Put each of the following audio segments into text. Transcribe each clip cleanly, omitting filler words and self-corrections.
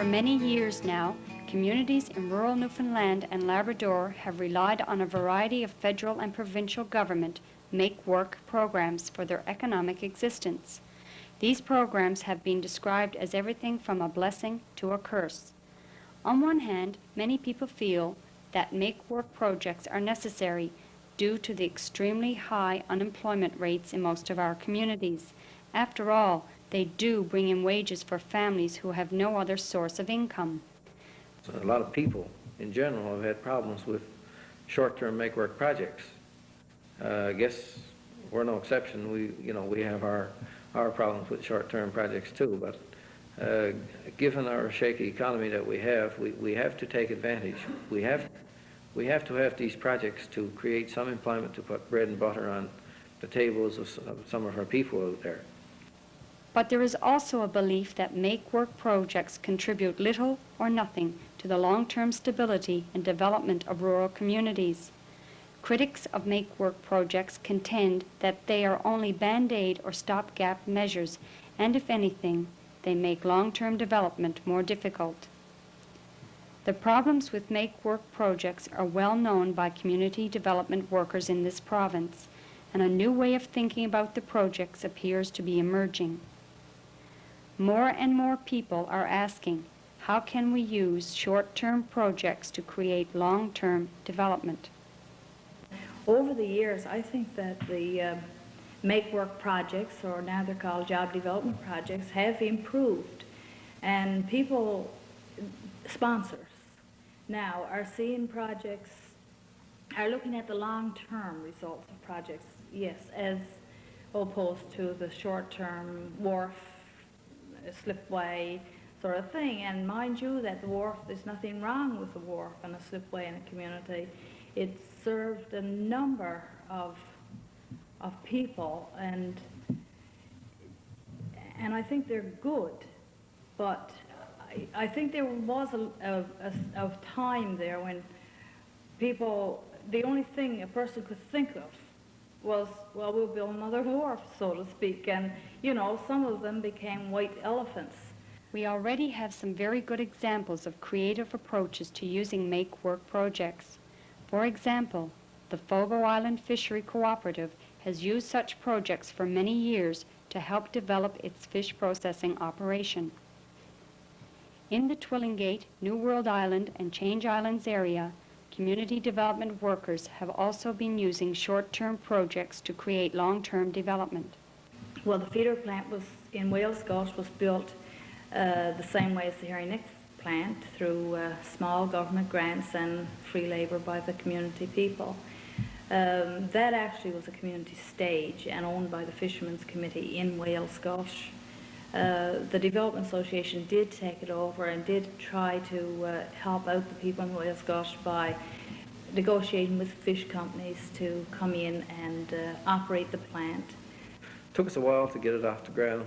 many years now, communities in rural Newfoundland and Labrador have relied on a variety of federal and provincial government make-work programs for their economic existence. These programs have been described as everything from a blessing to a curse. On one hand, many people feel that make-work projects are necessary due to the extremely high unemployment rates in most of our communities. After all, they do bring in wages for families who have no other source of income. So a lot of people in general have had problems with short-term make-work projects. I guess we're no exception. We have our problems with short-term projects too, but given our shaky economy that we have to take advantage. We have to have these projects to create some employment, to put bread and butter on the tables of some of our people out there. But there is also a belief that make-work projects contribute little or nothing to the long-term stability and development of rural communities. Critics of make-work projects contend that they are only band-aid or stopgap measures, and if anything, they make long-term development more difficult. The problems with make-work projects are well known by community development workers in this province, and a new way of thinking about the projects appears to be emerging. More and more people are asking, how can we use short-term projects to create long-term development? Over the years, I think that the make-work projects, or now they're called job development projects, have improved. And people, sponsors, now are seeing projects, are looking at the long-term results of projects, yes, as opposed to the short-term wharf, slipway sort of thing. And mind you that the wharf, there's nothing wrong with the wharf and a slipway in a community. It served a number of people, and I think they're good, but I think there was a time there when people, the only thing a person could think of was, well, we'll build another wharf, so to speak, and some of them became white elephants. We already have some very good examples of creative approaches to using make-work projects. For example, the Fogo Island Fishery Cooperative has used such projects for many years to help develop its fish processing operation. In the Twillingate, New World Island, and Change Islands area, community development workers have also been using short-term projects to create long-term development. Well, the feeder plant was in Wales Gulch was built the same way as the Harry Nicks plant, through small government grants and free labor by the community people. That actually was a community stage and owned by the Fishermen's Committee in Wales Gulch. The Development Association did take it over and did try to help out the people in Wales Gulch by negotiating with fish companies to come in and operate the plant. Took us a while to get it off the ground.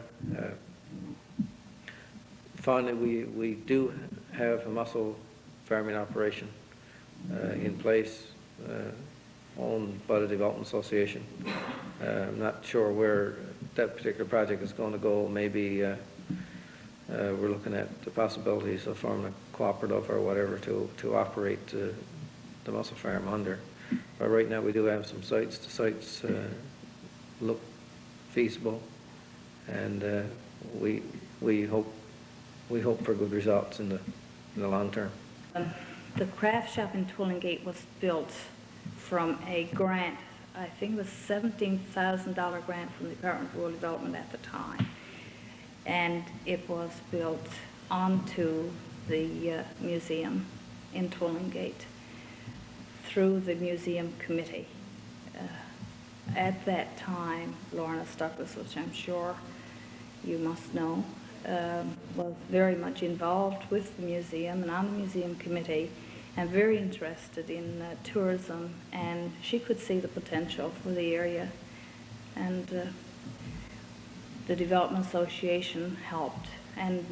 Finally, we do have a mussel farming operation in place, owned by the Development Association. I'm not sure where that particular project is going to go. Maybe we're looking at the possibilities of forming a cooperative or whatever to operate the mussel farm under. But right now we do have some sites. The sites look feasible, and we hope for good results in the long term. The craft shop in Twillingate was built from a grant, I think it was $17,000 grant from the Department of Rural Development at the time. And it was built onto the museum in Twillingate through the museum committee. At that time, Lorna Douglas, which I'm sure you must know, was very much involved with the museum and on the museum committee, and very interested in tourism, and she could see the potential for the area. And the Development Association helped and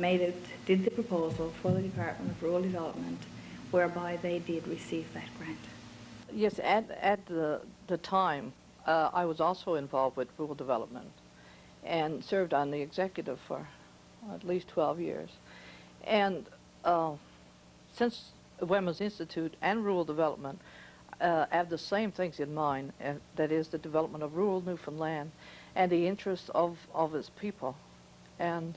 did the proposal for the Department of Rural Development, whereby they did receive that grant. Yes, at the time, I was also involved with rural development and served on the executive for at least 12 years. And since Women's Institute and Rural Development have the same things in mind, and that is the development of rural Newfoundland and the interests of its people. And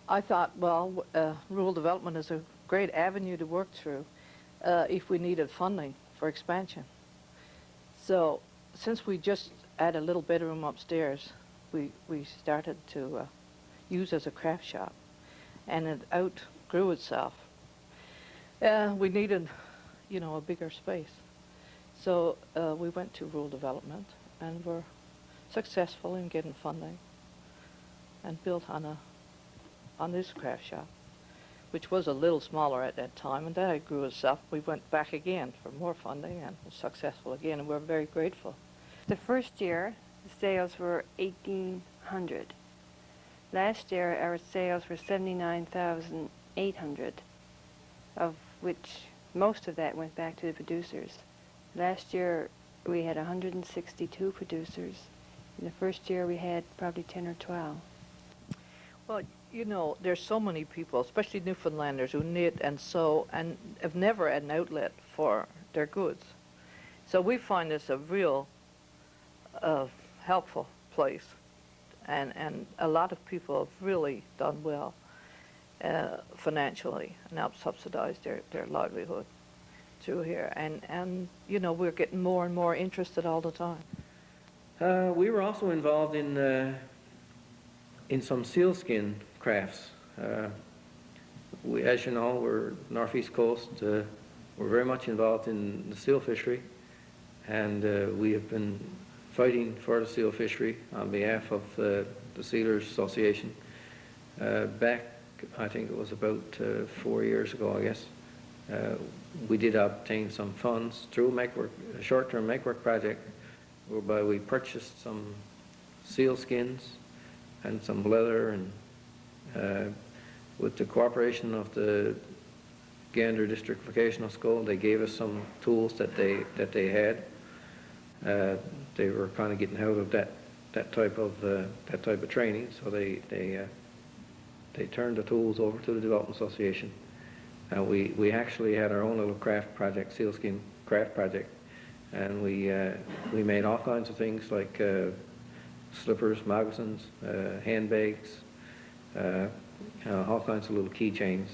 I thought, well, rural development is a great avenue to work through if we needed funding for expansion. So since we just had a little bedroom upstairs, we started to use as a craft shop, and it outgrew itself. We needed, you know, a bigger space. So we went to rural development and were successful in getting funding and built on this craft shop, which was a little smaller at that time, and then it grew itself. We went back again for more funding and was successful again, and we're very grateful. The first year, the sales were 1,800. Last year, our sales were 79,800, of which most of that went back to the producers. Last year, we had 162 producers. In the first year, we had probably 10 or 12. Well, you know, there's so many people, especially Newfoundlanders, who knit and sew and have never had an outlet for their goods. So we find this a real helpful place, and a lot of people have really done well financially and helped subsidize their livelihood through here. And you know, we're getting more and more interested all the time. We were also involved in some sealskin crafts. We, as you know, we're Northeast Coast. We're very much involved in the seal fishery, and we have been fighting for the seal fishery on behalf of the Sealers Association. Back, I think it was about 4 years ago, I guess, we did obtain some funds through a short-term make-work project, whereby we purchased some seal skins and some leather, and with the cooperation of the Gander District Vocational School, they gave us some tools that they had. They were kind of getting out of that type of training, so they turned the tools over to the Development Association, and we actually had our own little craft project, sealskin craft project, and we made all kinds of things like slippers, moccasins, handbags, all kinds of little keychains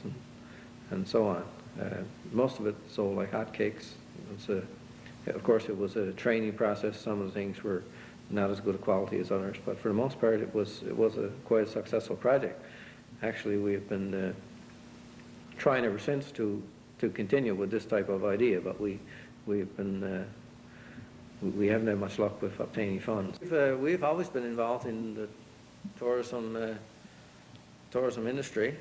and so on. Most of it sold like hotcakes. Of course, it was a training process. Some of the things were not as good a quality as others, but for the most part, it was quite a successful project. Actually, we have been trying ever since to continue with this type of idea, but we haven't had much luck with obtaining funds. We've always been involved in the tourism industry.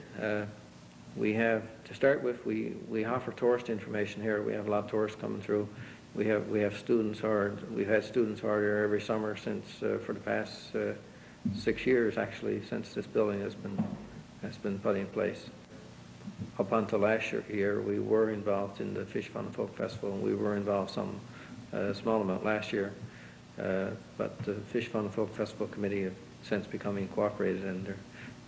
We have, to start with, we offer tourist information here. We have a lot of tourists coming through. We have students we've had students who are here every summer since for the past 6 years, actually, since this building has been put in place. Up until last year, we were involved in the Fish Fun and Folk Festival, and we were involved some small amount last year. But the Fish Fun and Folk Festival Committee have since become incorporated, and they're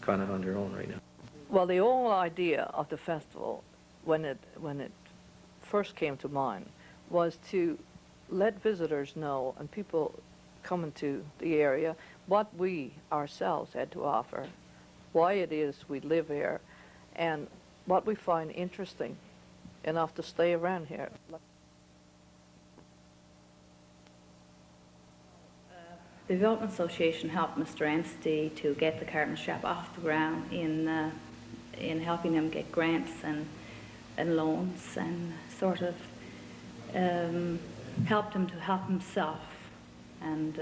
kind of on their own right now. Well, the whole idea of the festival, when it first came to mind, was to let visitors know and people coming to the area what we ourselves had to offer, why it is we live here, and what we find interesting enough to stay around here. The Development Association helped Mr. Anstey to get the carton shop off the ground in helping him get grants and loans, and sort of helped him to help himself. And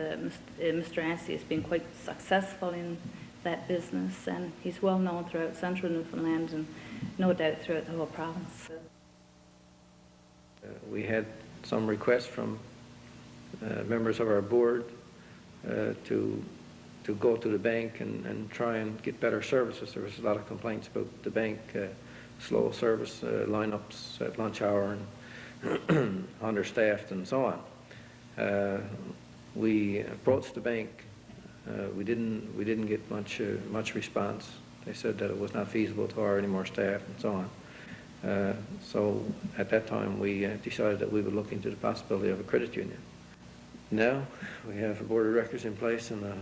Mr. Anstey has been quite successful in that business, and he's well known throughout central Newfoundland and no doubt throughout the whole province. We had some requests from members of our board to go to the bank and try and get better services. There was a lot of complaints about the bank, slow service, lineups at lunch hour, and understaffed and so on. We approached the bank. We didn't get much response. They said that it was not feasible to hire any more staff and so on. So at that time, we decided that we would look into the possibility of a credit union. Now, we have a board of directors in place and a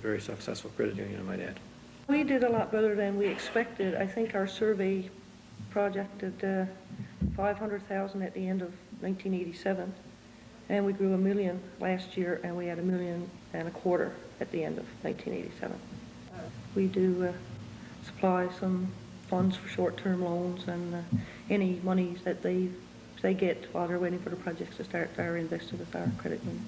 very successful credit union, I might add. We did a lot better than we expected. I think our survey projected 500,000 at the end of 1987, and we grew $1 million last year, and we had $1.25 million at the end of 1987. We do supply some funds for short-term loans, and any monies that they get while they're waiting for the projects to start are invested with our credit union.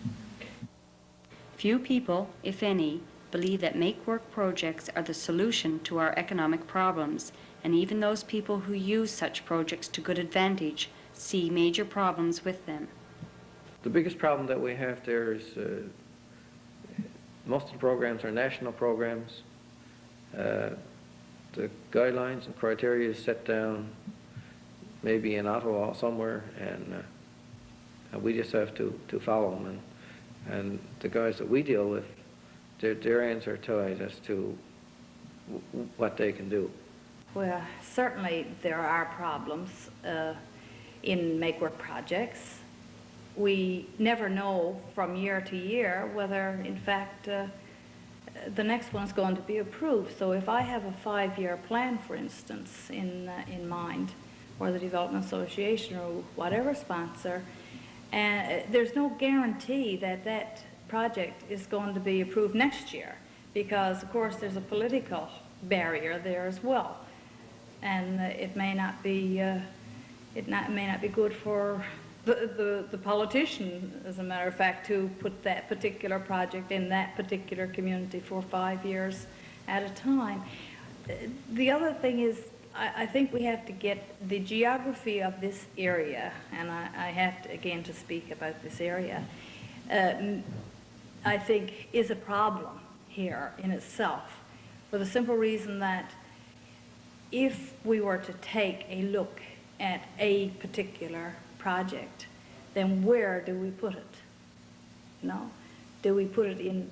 Few people, if any, believe that make-work projects are the solution to our economic problems, and even those people who use such projects to good advantage see major problems with them. The biggest problem that we have there is most of the programs are national programs. The guidelines and criteria is set down maybe in Ottawa somewhere, and we just have to follow them. And the guys that we deal with, their hands are tied as to what they can do. Well, certainly there are problems in make-work projects. We never know from year to year whether, in fact, the next one's going to be approved. So if I have a 5-year plan, for instance, in mind, or the Development Association or whatever sponsor, and there's no guarantee that that project is going to be approved next year, because of course there's a political barrier there as well, and it may not be may not be good for the politician, as a matter of fact, to put that particular project in that particular community for 5 years at a time. The other thing is, I think we have to get the geography of this area, and I have to, again, to speak about this area, I think is a problem here in itself, for the simple reason that if we were to take a look at a particular project, then where do we put it? No? Do we put it in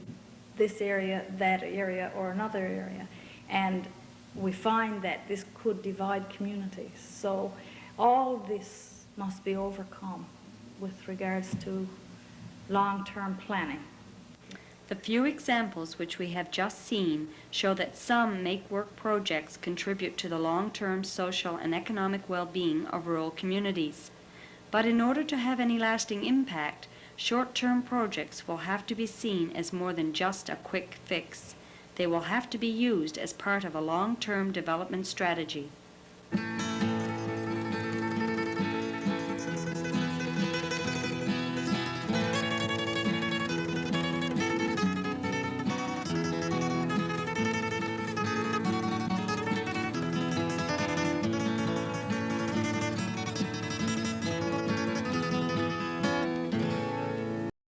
this area, that area, or another area? And we find that this could divide communities. So all this must be overcome with regards to long-term planning. The few examples which we have just seen show that some make-work projects contribute to the long-term social and economic well-being of rural communities. But in order to have any lasting impact, short-term projects will have to be seen as more than just a quick fix. They will have to be used as part of a long-term development strategy.